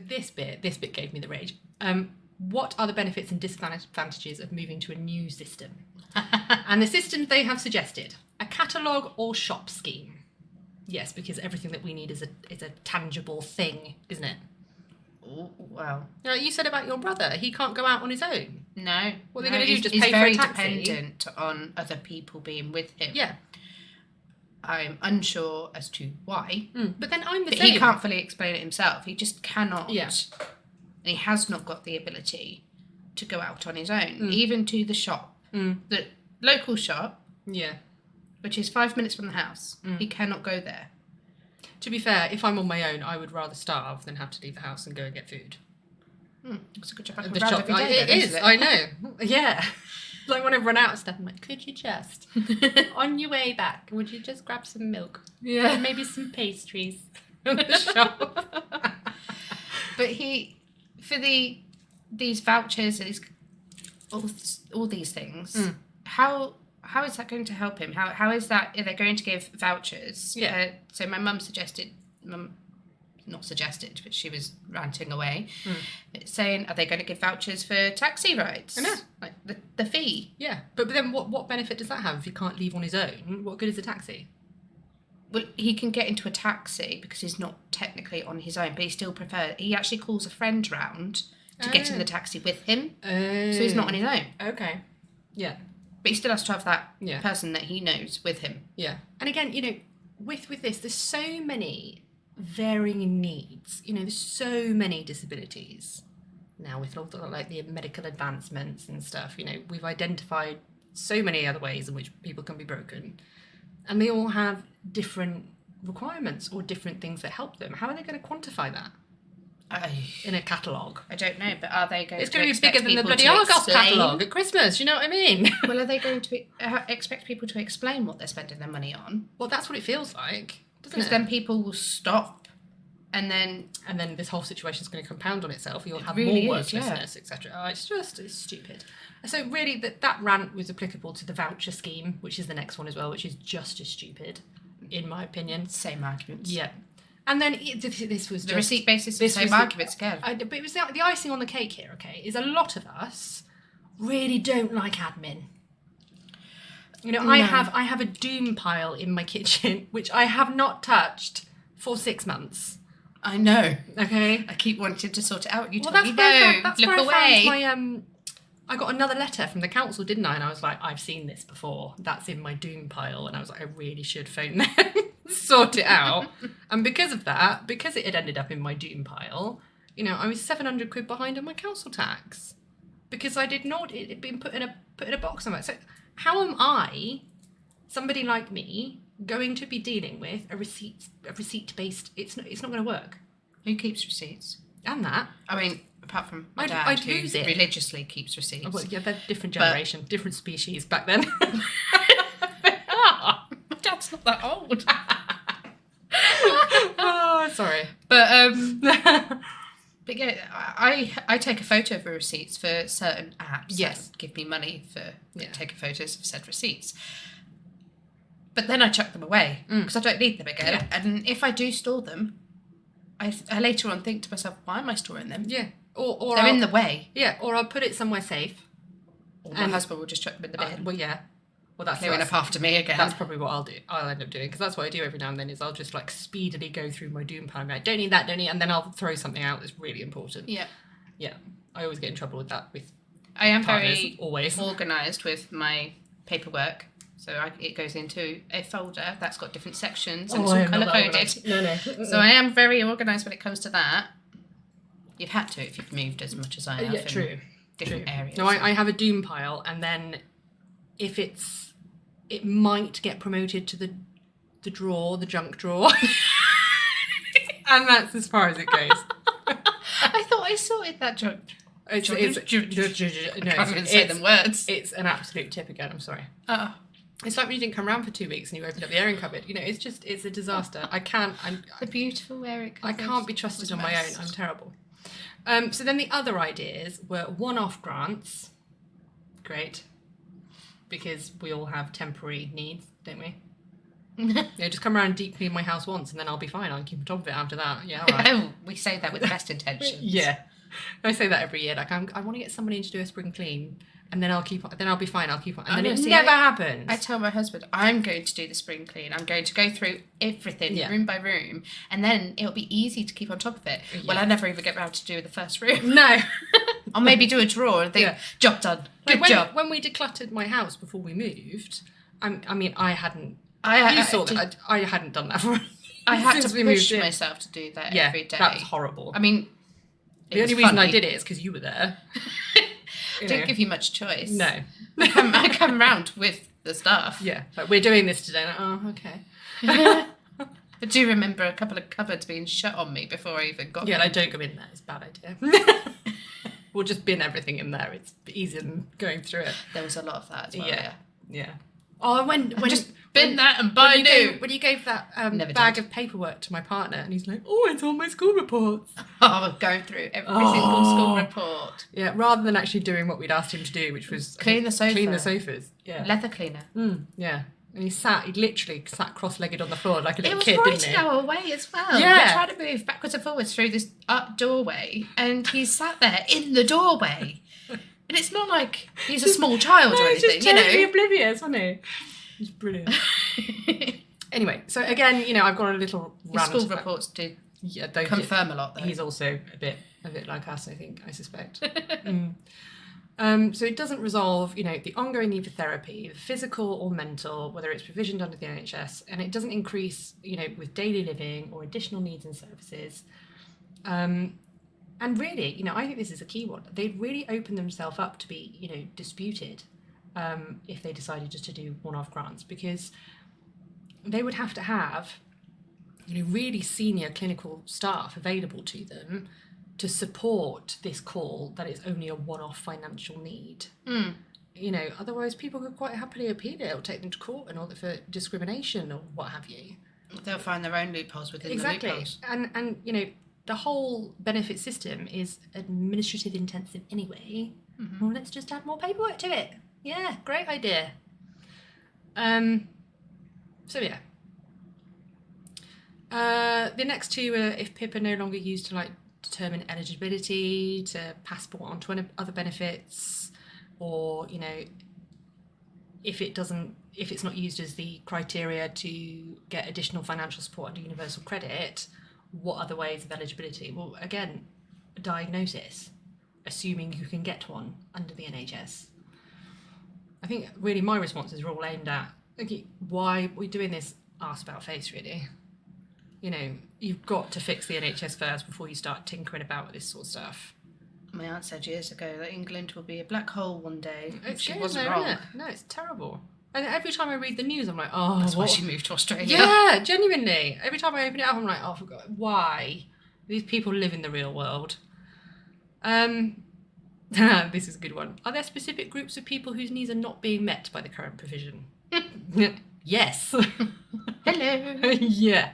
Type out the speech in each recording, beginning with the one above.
this bit gave me the rage. What are the benefits and disadvantages of moving to a new system? And the systems they have suggested: a catalogue or shop scheme. Yes, because everything that we need is a tangible thing, isn't it? Oh, well. You know, you said about your brother, he can't go out on his own. No. What are they going to do? Just he's pay for a taxi? very dependent on other people being with him. Yeah. I'm unsure as to why. But then I'm the But same. he can't fully explain it himself. He just cannot. Yeah. And he has not got the ability to go out on his own, even to the shop. The local shop, Yeah. which is 5 minutes from the house. He cannot go there. To be fair, if I'm on my own, I would rather starve than have to leave the house and go and get food. It's a good job I can The grab shop, every day it then, is, isn't it? I know. Yeah. Like when I've run out of stuff, I'm like, could you just, on your way back, would you just grab some milk? Yeah. And maybe some pastries from the shop? But for these vouchers and all these things, how is that going to help him? How is that? Are they going to give vouchers? Yeah. So my mum not suggested, but she was ranting away, saying, are they going to give vouchers for taxi rides? I know. Like the fee. Yeah. But then what benefit does that have if he can't leave on his own? What good is a taxi? Well, he can get into a taxi because he's not technically on his own, but he actually calls a friend round to get in the taxi with him. So he's not on his own. Okay. Yeah. But he still has to have that Yeah. person that he knows with him. Yeah. And again, you know, with this, there's so many varying needs. You know, there's so many disabilities. Now with all the, like, the medical advancements and stuff, you know, we've identified so many other ways in which people can be broken. And they all have different requirements or different things that help them. How are they going to quantify that in a catalogue? I don't know, but are they going It's to going to be expect bigger than the people bloody to Argos explain? catalogue at Christmas, you know what I mean? Well, are they going to expect people to explain what they're spending their money on? Well, that's what it feels like, doesn't Because it? then people will stop and then this whole situation is going to compound on itself. You'll have really more is, yeah. worthlessness, etc. Oh, it's stupid. So really, that rant was applicable to the voucher scheme, which is the next one as well, which is just as stupid, in my opinion. same arguments. Yeah. And then this was The receipt basis is the same arguments again. But it was the icing on the cake here, okay, is a lot of us really don't like admin. You know, No. I have a doom pile in my kitchen, which I have not touched for 6 months. I know. Okay? I keep wanting to sort it out. You Well, told me that's no. where Look I away. found my I got another letter from the council, didn't I? And I was like, I've seen this before. That's in my doom pile. And I was like, I really should phone them, sort it out. And because of that, because it had ended up in my doom pile, you know, I was 700 quid behind on my council tax because I'd ignored it. It had been put in a box somewhere. So how am I, somebody like me, going to be dealing with a receipt based? It's not going to work. Who keeps receipts? And that. I mean, apart from my dad, I'd who lose it. religiously keeps receipts. Oh, well, yeah, they're different generation, different species back then. My dad's not that old. Oh, sorry. But but yeah, I take a photo of the receipts for certain apps. Yes. that give me money for taking photos of said receipts. But then I chuck them away because I don't need them again. Yeah. And if I do store them, I later on think to myself, why am I storing them? Yeah. Or They're in the way. Yeah, or I'll put it somewhere safe. Or my husband will just chuck them in the bin. Well, yeah. Well, that's Clearing up after me again. That's probably what I'll end up doing, because that's what I do every now and then, is I'll just like speedily go through my doom pile. Like, don't need that, and then I'll throw something out that's really important. Yeah. Yeah. I always get in trouble with that with I am partners, very always organised with my paperwork. So it goes into a folder that's got different sections and it's all colour coded. No. So I am very organised when it comes to that. You've had to if you've moved as much as I have. Yeah, true. Different areas. No, I have a doom pile, and then if it might get promoted to the junk drawer. And that's as far as it goes. I thought I sorted that junk. I can't even say them words. It's an absolute tip again, I'm sorry. Oh. It's like when you didn't come round for 2 weeks and you opened up the airing cupboard. You know, it's a disaster. The beautiful airing I cupboard. can't be trusted on my own. I'm terrible. So then the other ideas were one-off grants. Great. Because we all have temporary needs, don't we? Just come around and deep clean my house once and then I'll be fine. I'll keep on top of it after that. Yeah, all right. Oh, we say that with the best intentions. Yeah. I say that every year. Like, I want to get somebody in to do a spring clean and then I'll be fine. I'll keep on. And then it never happens. I tell my husband, I'm going to do the spring clean. I'm going to go through everything room by room, and then it'll be easy to keep on top of it. Yeah. Well, I never even get around to do the first room. No. I'll maybe do a drawer and think, job done. Good job. When we decluttered my house before we moved, I hadn't. I hadn't done that for. I had to push myself to do that every day. That was horrible. I mean, the only reason I did it is because you were there. Didn't give you much choice. No. I come round with the stuff. Yeah, like, we're doing this today. Like, oh, okay. I do remember a couple of cupboards being shut on me before I even got there. I don't go in there. It's a bad idea. We'll just bin everything in there. It's easier than going through it. There was a lot of that as well. Yeah. Oh, when just bin that and buy new. When you gave that bag of paperwork to my partner, and he's like, "Oh, it's all my school reports." Oh, going through every single school report. Yeah, rather than actually doing what we'd asked him to do, which was clean the sofas. Yeah, leather cleaner. Yeah, and he literally sat cross-legged on the floor like a little kid, didn't he? It was right our way as well. Yeah, we tried to move backwards and forwards through this doorway, and he sat there in the doorway. And it's not like he's a small child or anything, he's just totally oblivious, wasn't he? It's brilliant. Anyway, so again, I've got a little rant. School reports do confirm a lot, though. He's also a bit like us, I suspect. So it doesn't resolve, the ongoing need for therapy, physical or mental, whether it's provisioned under the NHS, and it doesn't increase, with daily living or additional needs and services. And really, I think this is a key one. They'd really open themselves up to be, disputed if they decided just to do one-off grants, because they would have to have, really senior clinical staff available to them to support this call that it's only a one-off financial need. Otherwise people could quite happily appeal it or take them to court and all for discrimination or what have you. They'll find their own loopholes within the loopholes. And the whole benefit system is administrative intensive anyway. Mm-hmm. Well, let's just add more paperwork to it. Yeah, great idea. So yeah. The next two are if PIP are no longer used to determine eligibility to passport onto other benefits, or if it's not used as the criteria to get additional financial support under universal credit, what other ways of eligibility? Well, again, a diagnosis, assuming you can get one under the NHS. I think really my responses are all aimed at, okay, why are we doing this arse about face, really? You've got to fix the NHS first before you start tinkering about with this sort of stuff. My aunt said years ago that England will be a black hole one day. She wasn't wrong. Isn't it? No, it's terrible. And every time I read the news, I'm like, oh, that's why she moved to Australia. Yeah, genuinely. Every time I open it up, I'm like, oh, for God, why? These people live in the real world. This is a good one. Are there specific groups of people whose needs are not being met by the current provision? Yes. Hello. Yeah.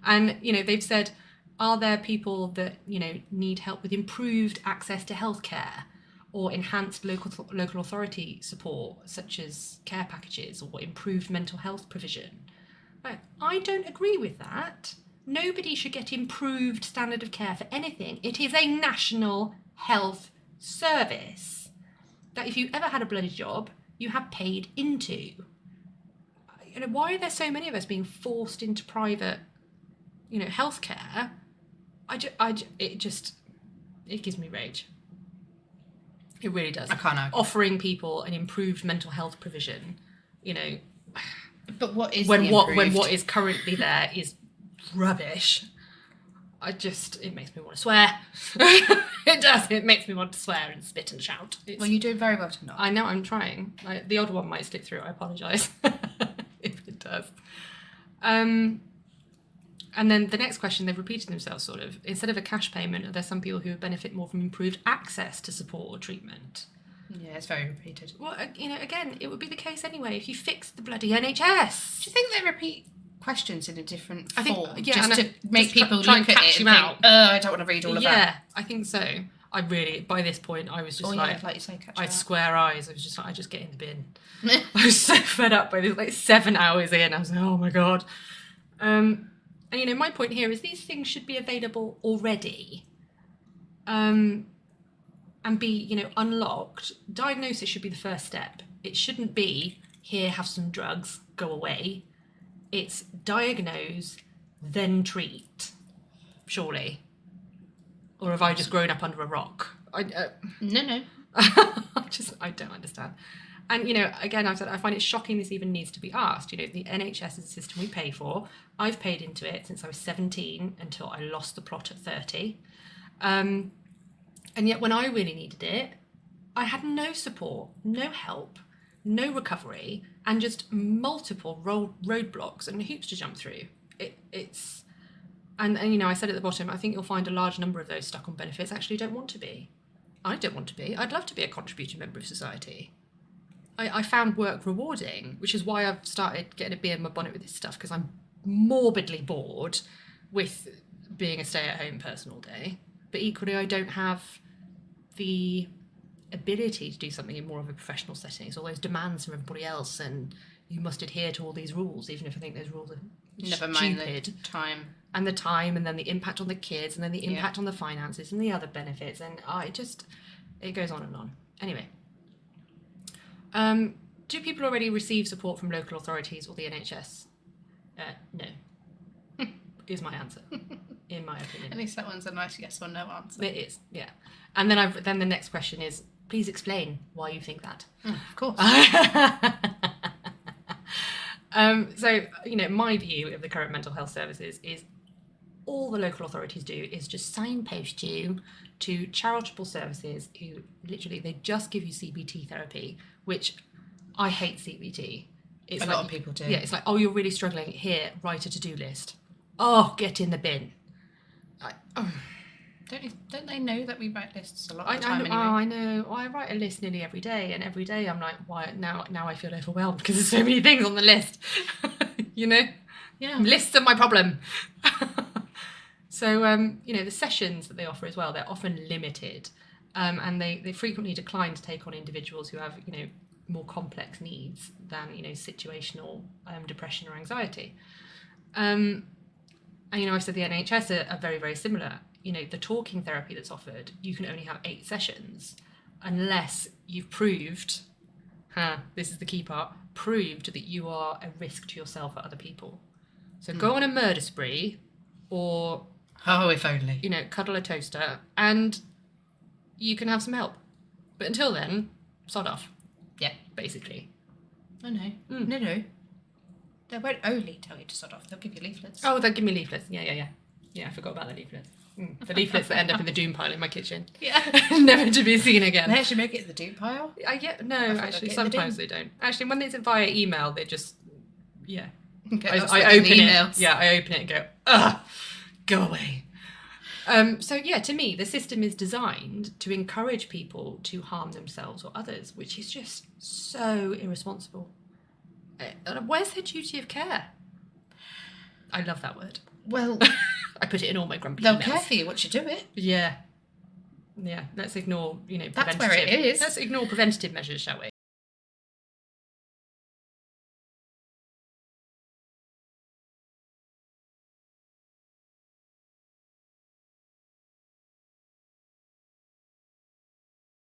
And, they've said, are there people that, need help with improved access to healthcare or enhanced local authority support, such as care packages or improved mental health provision? Right. I don't agree with that. Nobody should get improved standard of care for anything. It is a national health service that if you ever had a bloody job, you have paid into. Why are there so many of us being forced into private, healthcare? It gives me rage. It really does. I can't argue. Offering people an improved mental health provision, But what is when what is currently there is rubbish. It makes me want to swear. It does. It makes me want to swear and spit and shout. Well, you're doing very well to not. I know, I'm trying. The odd one might slip through. I apologise if it does. And then the next question, they've repeated themselves sort of. Instead of a cash payment, are there some people who would benefit more from improved access to support or treatment? Yeah, it's very repeated. Well, again, it would be the case anyway if you fixed the bloody NHS. Do you think they repeat questions in a different form? Yeah, just to make people try look and at catch it you and out. think, I don't want to read all of that. Yeah, I think so. by this point, I was just like you say, catch I had up. square eyes. I was just like, I just get in the bin. I was so fed up by this, like 7 hours in. I was like, oh my God. And, you know, my point here is these things should be available already. And be, you know, unlocked. Diagnosis should be the first step. It shouldn't be, here, have some drugs, go away. It's diagnose, then treat, surely. Or have I just grown up under a rock? No. I don't understand. And, you know, again, I've said I find it shocking this even needs to be asked. You know, the NHS is a system we pay for. I've paid into it since I was 17 until I lost the plot at 30. And yet when I really needed it, I had no support, no help, no recovery, and just multiple roadblocks and hoops to jump through. And, you know, I said at the bottom, I think you'll find a large number of those stuck on benefits actually don't want to be. I don't want to be. I'd love to be a contributing member of society. I found work rewarding, which is why I've started getting a bee in my bonnet with this stuff, because I'm morbidly bored with being a stay-at-home person all day. But equally, I don't have the ability to do something in more of a professional setting. It's all those demands from everybody else, and you must adhere to all these rules, even if I think those rules are Never stupid. mind the time. And the time, and then the impact on the kids, and then the impact on the finances, and the other benefits, and it goes on and on. Anyway. Do people already receive support from local authorities or the NHS? No. Is my answer, in my opinion. At least that one's a nice yes or no answer. It is, yeah. And then the next question is, please explain why you think that. Of course. So, you know, my view of the current mental health services is all the local authorities do is just signpost you to charitable services who literally, they just give you CBT therapy, which I hate CBT. It's a lot of people do. Yeah, it's like, oh, you're really struggling. Here, write a to-do list. Oh, get in the bin. Don't they know that we write lists a lot I of the time know, anyway? I know. I write a list nearly every day, and every day I'm like, why now I feel overwhelmed because there's so many things on the list. You know? Yeah. Lists are my problem. So, you know, the sessions that they offer as well, they're often limited, and they frequently decline to take on individuals who have, you know, more complex needs than, you know, situational depression or anxiety. And, you know, I've said the NHS are very, very similar. You know, the talking therapy that's offered, you can only have 8 sessions unless you've proved, this is the key part, proved that you are a risk to yourself or other people. So go on a murder spree or... Oh, if only. You know, cuddle a toaster and you can have some help. But until then, sod off. Yeah. Basically. Oh, no. No. They won't only tell you to sod off. They'll give you leaflets. Oh, they'll give me leaflets. Yeah. Yeah, I forgot about the leaflets. The leaflets that end up in the doom pile in my kitchen. Yeah. Never to be seen again. They actually make it in the doom pile? No, actually, sometimes they don't. Actually, when it's via email, they just, yeah. I open it. Yeah, I open it and go, ugh, go away. So yeah, to me, the system is designed to encourage people to harm themselves or others, which is just so irresponsible. Where's the duty of care? I love that word. Well, I put it in all my grumpy they'll emails. care for you once you do it. Yeah. Let's ignore, That's where it is. Let's ignore preventative measures, shall we?